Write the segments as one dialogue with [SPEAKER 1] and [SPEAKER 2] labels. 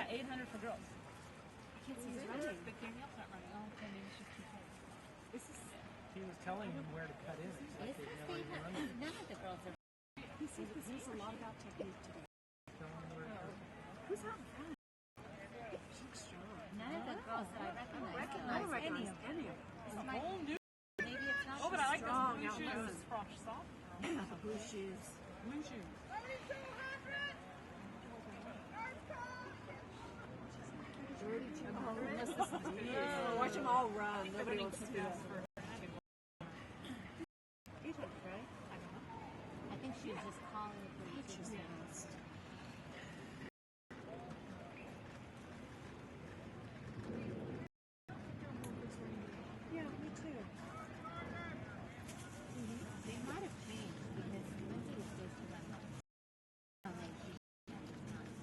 [SPEAKER 1] 800 for girls.
[SPEAKER 2] He's running. But Danielle's not running. Oh, okay, maybe she's too cold.
[SPEAKER 3] He was telling him where to cut in.
[SPEAKER 2] None of the girls are.
[SPEAKER 4] He said this is a lot about technique today. Who's out in front? She looks strong.
[SPEAKER 2] None of the girls that I recognize.
[SPEAKER 4] Any of them.
[SPEAKER 2] Maybe it's not.
[SPEAKER 1] Oh, but I like those
[SPEAKER 4] Strong
[SPEAKER 1] blue shoes.
[SPEAKER 4] outruns.
[SPEAKER 1] This is frosh-soph.
[SPEAKER 4] Yeah, the blue shoes.
[SPEAKER 1] Blue shoes.
[SPEAKER 4] Watch them all run. Nobody wants to do that. 800, right?
[SPEAKER 2] I think she was just calling it blue shoes.
[SPEAKER 4] Yeah, me too.
[SPEAKER 2] They might have changed because Lindsay was supposed to run them.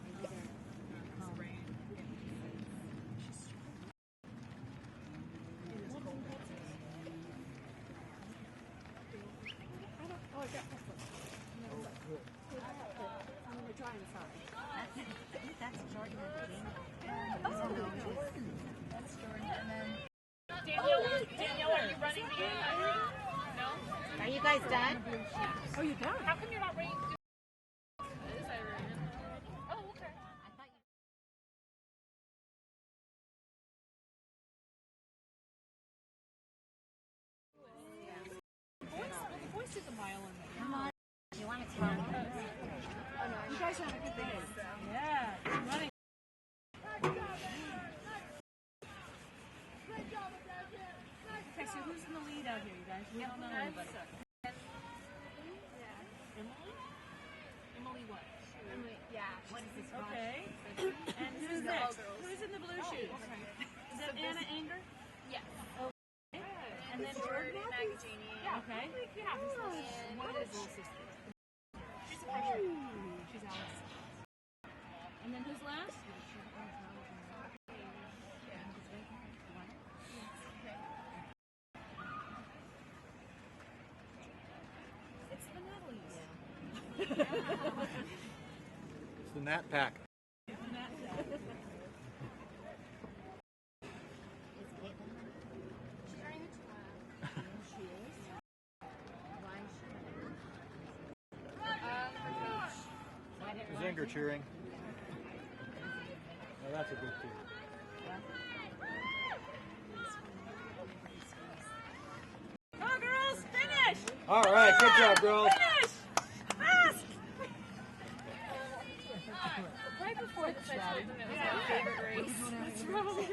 [SPEAKER 2] Maybe they're calling.
[SPEAKER 4] Oh, I got this one. I'm going to try and sorry.
[SPEAKER 2] That's Jordan at the game. That's Jordan. And then
[SPEAKER 1] Danielle, are you running the 800? No?
[SPEAKER 2] are you guys done?
[SPEAKER 4] Oh, you're done?
[SPEAKER 1] How come you're not ready to do this? Oh, okay.
[SPEAKER 2] I thought you.
[SPEAKER 1] The voice is a mile in there.
[SPEAKER 2] Come on. You want to tell me?
[SPEAKER 4] You guys have a good day.
[SPEAKER 1] Yeah, I'm running. Okay, so who's in the lead out here, you guys? We don't know anybody. Emily what?
[SPEAKER 2] What is this?
[SPEAKER 1] Okay. And who's next? Who's in the blue shoes? Is that Anna Anger?
[SPEAKER 5] Yes.
[SPEAKER 1] Okay. And then
[SPEAKER 5] Jordan Magazine.
[SPEAKER 1] Okay.
[SPEAKER 5] Yeah.
[SPEAKER 1] One of his little sisters. She's a freshman. She's Alex. And then who's last? It's the Natalie's.
[SPEAKER 3] It's the Nat Pack.
[SPEAKER 2] Is Caitlin?
[SPEAKER 5] She's running the 12.
[SPEAKER 2] She is. Why is she
[SPEAKER 5] Her coach.
[SPEAKER 3] Is Inger cheering? Oh, that's a good team.
[SPEAKER 1] Come on, girls, finish!
[SPEAKER 3] All right, good job, girls.
[SPEAKER 1] Finish! Fast!
[SPEAKER 5] Right before this, I told them it was my favorite race.
[SPEAKER 1] That's probably